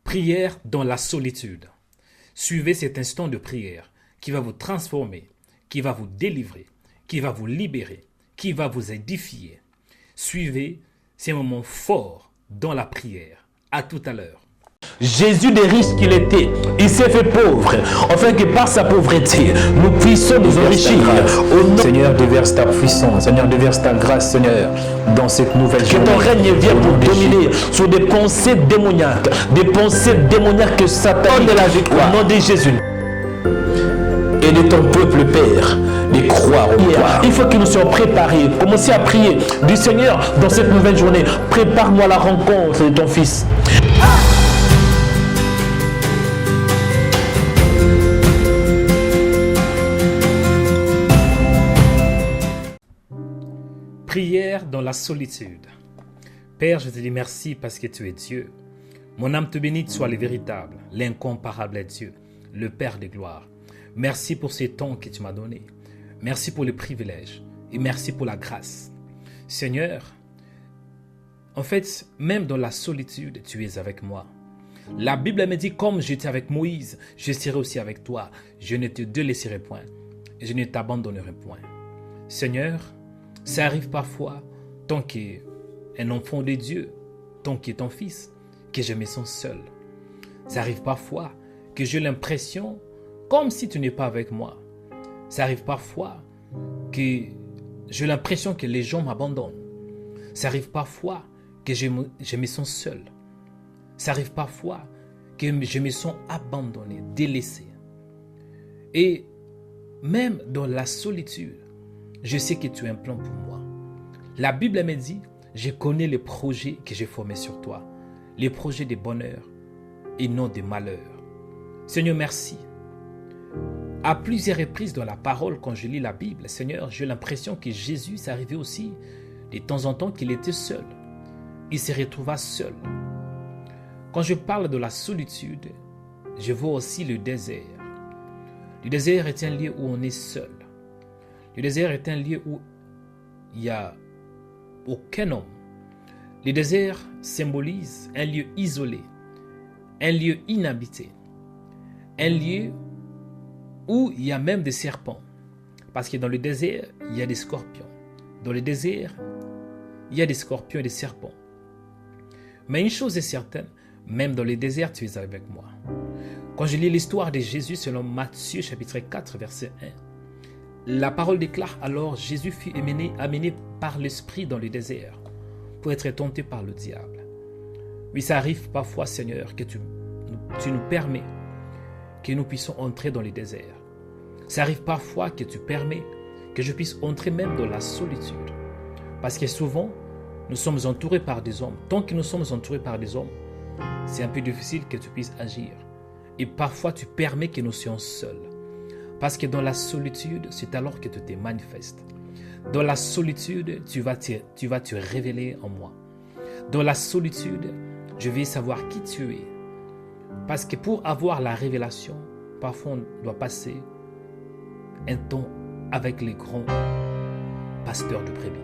Prière dans la solitude. Suivez cet instant de prière qui va vous transformer, qui va vous délivrer, qui va vous libérer, qui va vous édifier. Suivez ces moments forts dans la prière. À tout à l'heure. Jésus, des riches qu'il était, il s'est fait pauvre, afin que par sa pauvreté, nous puissions nous enrichir. Seigneur, déverse ta puissance, Seigneur, déverse ta grâce, Seigneur, dans cette nouvelle journée. Que ton règne vienne pour dominer sur des pensées démoniaques que Satan de la victoire. Au nom de Jésus. Et de ton peuple, Père, de croire au toi. Il faut que nous soyons préparés. Commencez à prier du Seigneur dans cette nouvelle journée. Prépare-moi la rencontre de ton Fils. Prière dans la solitude. Père, je te dis merci parce que tu es Dieu. Mon âme te bénit, sois le véritable, l'incomparable est Dieu, le Père des gloires. Merci pour ces temps que tu m'as donnés. Merci pour le privilège et merci pour la grâce. Seigneur, en fait, même dans la solitude, tu es avec moi. La Bible me dit, comme j'étais avec Moïse, je serai aussi avec toi. Je ne te délaisserai point et je ne t'abandonnerai point. Seigneur, ça arrive parfois, tant qu'un enfant de Dieu, tant que ton fils, que je me sens seul. Ça arrive parfois que j'ai l'impression, comme si tu n'es pas avec moi. Ça arrive parfois que j'ai l'impression que les gens m'abandonnent. Ça arrive parfois que je me sens seul. Ça arrive parfois que je me sens abandonné, délaissé. Et même dans la solitude, je sais que tu as un plan pour moi. La Bible me dit, je connais les projets que j'ai formés sur toi, les projets de bonheur et non de malheur. Seigneur, merci. À plusieurs reprises dans la parole, quand je lis la Bible, Seigneur, j'ai l'impression que Jésus s'est arrivé aussi de temps en temps qu'il était seul. Il se retrouva seul. Quand je parle de la solitude, je vois aussi le désert. Le désert est un lieu où on est seul. Le désert est un lieu où il n'y a aucun homme. Le désert symbolise un lieu isolé, un lieu inhabité, un lieu où il y a même des serpents. Parce que dans le désert, il y a des scorpions. Dans le désert, il y a des scorpions et des serpents. Mais une chose est certaine, même dans le désert, tu es avec moi. Quand je lis l'histoire de Jésus selon Matthieu chapitre 4, verset 1, la parole déclare alors Jésus fut amené par l'Esprit dans le désert pour être tenté par le diable. Oui, ça arrive parfois, Seigneur, que tu nous permets que nous puissions entrer dans le désert. Ça arrive parfois que tu permets que je puisse entrer même dans la solitude. Parce que souvent, nous sommes entourés par des hommes. Tant que nous sommes entourés par des hommes, c'est un peu difficile que tu puisses agir. Et parfois, tu permets que nous soyons seuls. Parce que dans la solitude, c'est alors que tu te manifestes. Dans la solitude, tu vas te révéler en moi. Dans la solitude, je vais savoir qui tu es. Parce que pour avoir la révélation, parfois on doit passer un temps avec les grands pasteurs de brebis.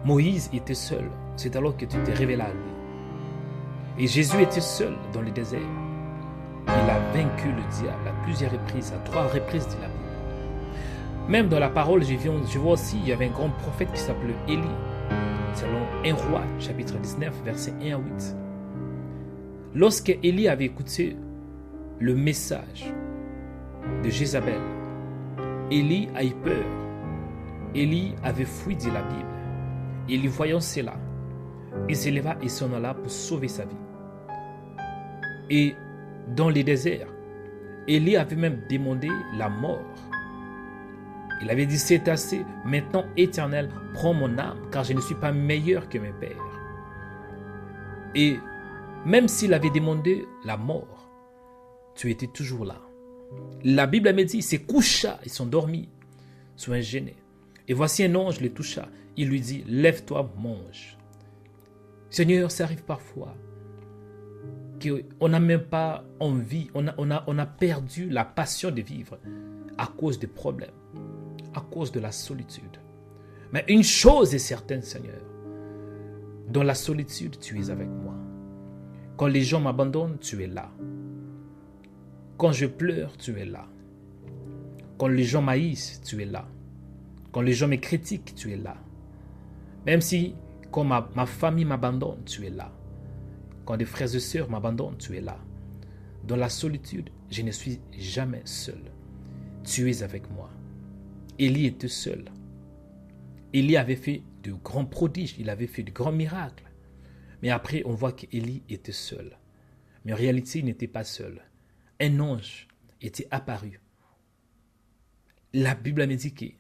Moïse était seul, c'est alors que tu te révélas à lui. Et Jésus était seul dans le désert. Il a vaincu le diable à plusieurs reprises, à 3 reprises de la Bible. Même dans la parole, je vois aussi, il y avait un grand prophète qui s'appelait Élie, selon 1 Roi, chapitre 19, versets 1 à 8. Lorsque Élie avait écouté le message de Jézabel, Élie a eu peur. Élie avait fui de la Bible. Élie, voyant cela, il se leva et s'en alla pour sauver sa vie. Et dans les déserts, Élie avait même demandé la mort. Il avait dit, c'est assez, maintenant Éternel, prends mon âme, car je ne suis pas meilleur que mes pères. Et même s'il avait demandé la mort, tu étais toujours là. La Bible me dit, il se coucha, ils sont dormis sous un genêt. Et voici un ange le toucha. Il lui dit, lève-toi, mange. Seigneur, ça arrive parfois qu'on n'a même pas envie, on a perdu la passion de vivre à cause des problèmes, à cause de la solitude. Mais une chose est certaine, Seigneur, dans la solitude, tu es avec moi. Quand les gens m'abandonnent, tu es là. Quand je pleure, tu es là. Quand les gens m'haïssent, tu es là. Quand les gens me critiquent, tu es là. Même si, quand ma famille m'abandonne, tu es là. Quand des frères et sœurs m'abandonnent, tu es là. Dans la solitude, je ne suis jamais seul. Tu es avec moi. Élie était seul. Élie avait fait de grands prodiges, il avait fait de grands miracles. Mais après, on voit qu'Élie était seul. Mais en réalité, il n'était pas seul. Un ange était apparu. La Bible me dit qu'Élie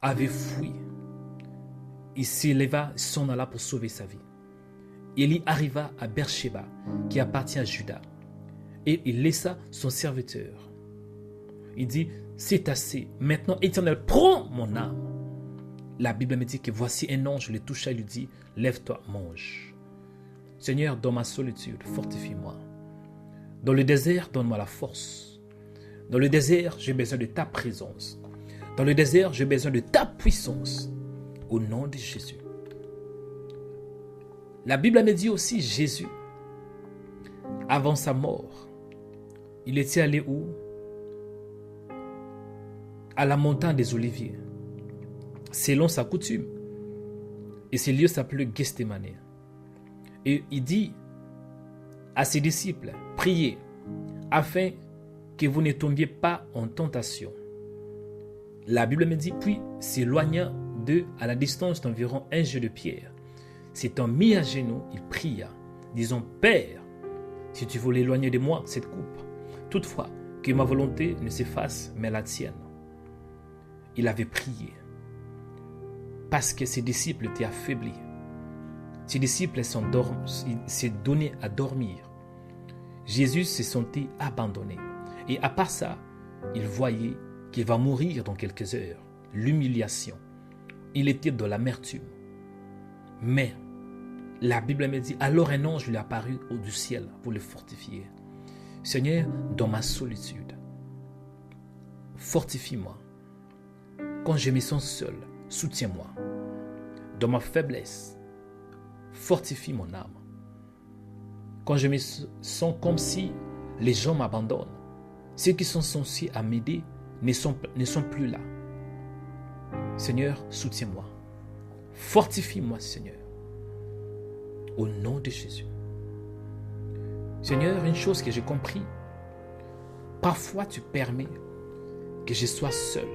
avait fui. Il s'éleva, s'en alla pour sauver sa vie. Élie arriva à Beersheba, qui appartient à Juda, et il laissa son serviteur. Il dit, c'est assez, maintenant Éternel, prends mon âme. La Bible me dit que voici un ange le toucha et lui dit, lève-toi, mange. Seigneur, dans ma solitude, fortifie-moi. Dans le désert, donne-moi la force. Dans le désert, j'ai besoin de ta présence. Dans le désert, j'ai besoin de ta puissance. Au nom de Jésus. La Bible me dit aussi Jésus, avant sa mort, il était allé où? À la montagne des Oliviers, selon sa coutume. Et ce lieu s'appelait Gethsémane. Et il dit à ses disciples, priez, afin que vous ne tombiez pas en tentation. La Bible me dit, puis s'éloigna d'eux à la distance d'environ un jet de pierre. S'étant mis à genoux, il pria, disant, Père, si tu veux l'éloigner de moi, cette coupe, toutefois, que ma volonté ne s'efface, mais la tienne. Il avait prié, parce que ses disciples étaient affaiblis. Ses disciples s'est donné à dormir. Jésus se sentait abandonné. Et à part ça, il voyait qu'il va mourir dans quelques heures. L'humiliation. Il était dans l'amertume. Mais la Bible me dit, alors un ange lui apparut au du ciel pour le fortifier. Seigneur, dans ma solitude, fortifie-moi. Quand je me sens seul, soutiens-moi. Dans ma faiblesse, fortifie mon âme. Quand je me sens comme si les gens m'abandonnent, ceux qui sont censés à m'aider ne sont plus là. Seigneur, soutiens-moi. Fortifie-moi, Seigneur. Au nom de Jésus. Seigneur, une chose que j'ai compris, parfois tu permets que je sois seul.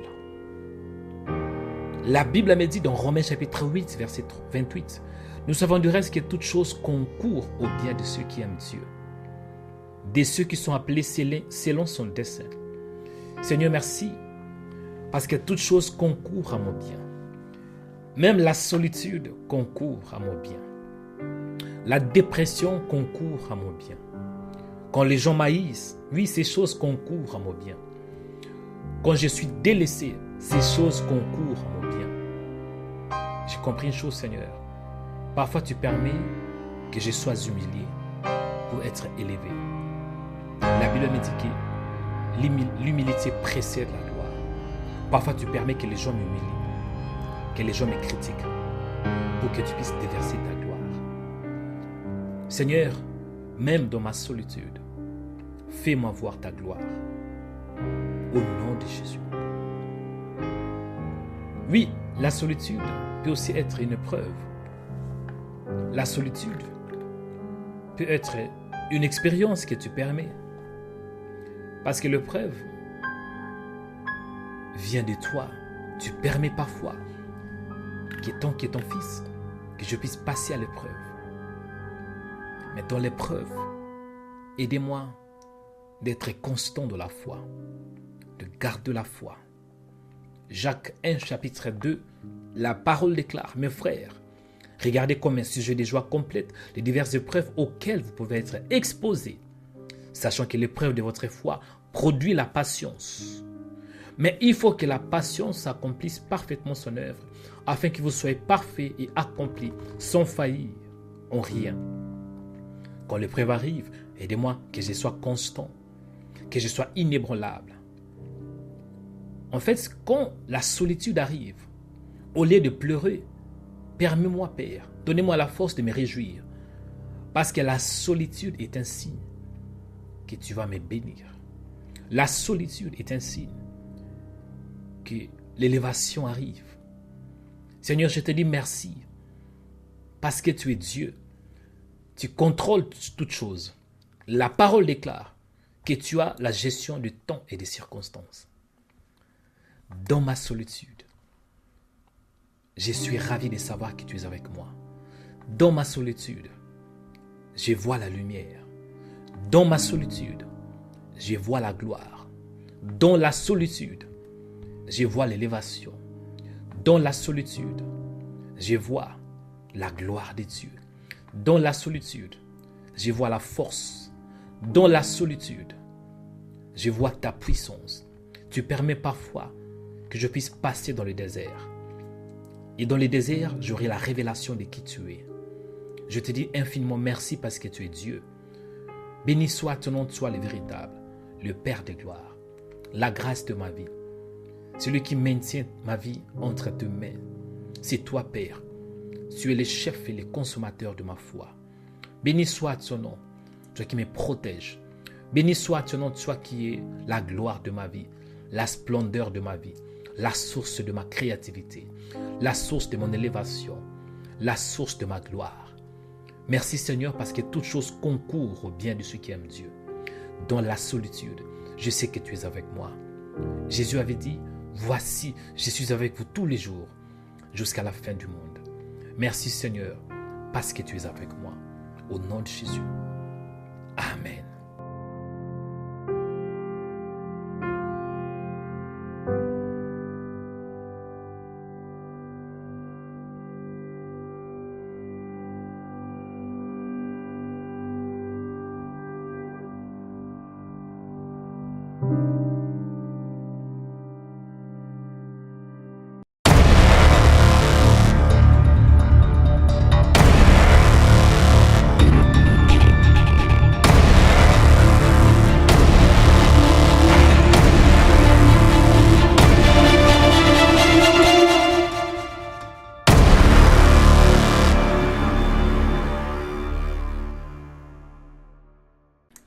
La Bible me dit dans Romains chapitre 8, verset 28, nous savons du reste que toute chose concourt au bien de ceux qui aiment Dieu, de ceux qui sont appelés selon son dessein. Seigneur, merci, parce que toute chose concourt à mon bien. Même la solitude concourt à mon bien. La dépression concourt à mon bien. Quand les gens m'haïssent, oui, ces choses concourent à mon bien. Quand je suis délaissé, ces choses concourent à mon bien. J'ai compris une chose, Seigneur. Parfois, tu permets que je sois humilié pour être élevé. La Bible me dit que l'humilité précède la gloire. Parfois, tu permets que les gens m'humilient, que les gens me critiquent, pour que tu puisses déverser ta gloire. Seigneur, même dans ma solitude, fais-moi voir ta gloire. Au nom de Jésus. Oui, la solitude peut aussi être une épreuve. La solitude peut être une expérience que tu permets. Parce que l'épreuve vient de toi. Tu permets parfois qu'étant ton fils, que je puisse passer à l'épreuve. Mais dans l'épreuve, aidez-moi d'être constant dans la foi, de garder la foi. Jacques 1, chapitre 2, la parole déclare, mes frères, regardez comme un sujet de joie complète les diverses épreuves auxquelles vous pouvez être exposés, sachant que l'épreuve de votre foi produit la patience. Mais il faut que la patience accomplisse parfaitement son œuvre, afin que vous soyez parfaits et accomplis, sans faillir en rien. Quand l'épreuve arrive, aidez-moi que je sois constant, que je sois inébranlable. En fait, quand la solitude arrive, au lieu de pleurer, permets-moi, Père, donnez-moi la force de me réjouir. Parce que la solitude est un signe que tu vas me bénir. La solitude est un signe que l'élévation arrive. Seigneur, je te dis merci parce que tu es Dieu. Tu contrôles toutes choses. La parole déclare que tu as la gestion du temps et des circonstances. Dans ma solitude, je suis ravi de savoir que tu es avec moi. Dans ma solitude, je vois la lumière. Dans ma solitude, je vois la gloire. Dans la solitude, je vois l'élévation. Dans la solitude, je vois la gloire de Dieu. Dans la solitude, je vois la force. Dans la solitude, je vois ta puissance. Tu permets parfois que je puisse passer dans le désert. Et dans le désert, j'aurai la révélation de qui tu es. Je te dis infiniment merci parce que tu es Dieu. Béni soit ton nom, toi le véritable, le Père de gloire, la grâce de ma vie. Celui qui maintient ma vie entre tes mains, c'est toi, Père. Tu es le chef et le consommateur de ma foi. Béni soit ton nom, toi qui me protège. Béni soit ton nom, toi qui es la gloire de ma vie, la splendeur de ma vie, la source de ma créativité, la source de mon élévation, la source de ma gloire. Merci Seigneur parce que toute chose concourt au bien de ceux qui aiment Dieu. Dans la solitude, je sais que tu es avec moi. Jésus avait dit, voici, je suis avec vous tous les jours jusqu'à la fin du monde. Merci Seigneur parce que tu es avec moi. Au nom de Jésus. Amen.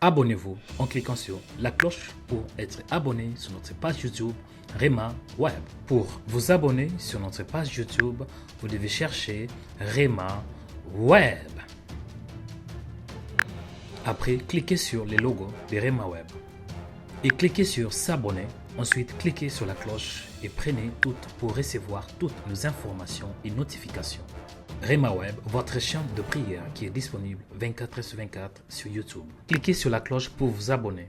Abonnez-vous en cliquant sur la cloche pour être abonné sur notre page YouTube Rema Web. Pour vous abonner sur notre page YouTube, vous devez chercher Rema Web. Après, cliquez sur le logo de Rema Web et cliquez sur s'abonner. Ensuite, cliquez sur la cloche et prenez toutes pour recevoir toutes nos informations et notifications. Rema Web, votre chaîne de prière qui est disponible 24h sur 24 sur YouTube. Cliquez sur la cloche pour vous abonner.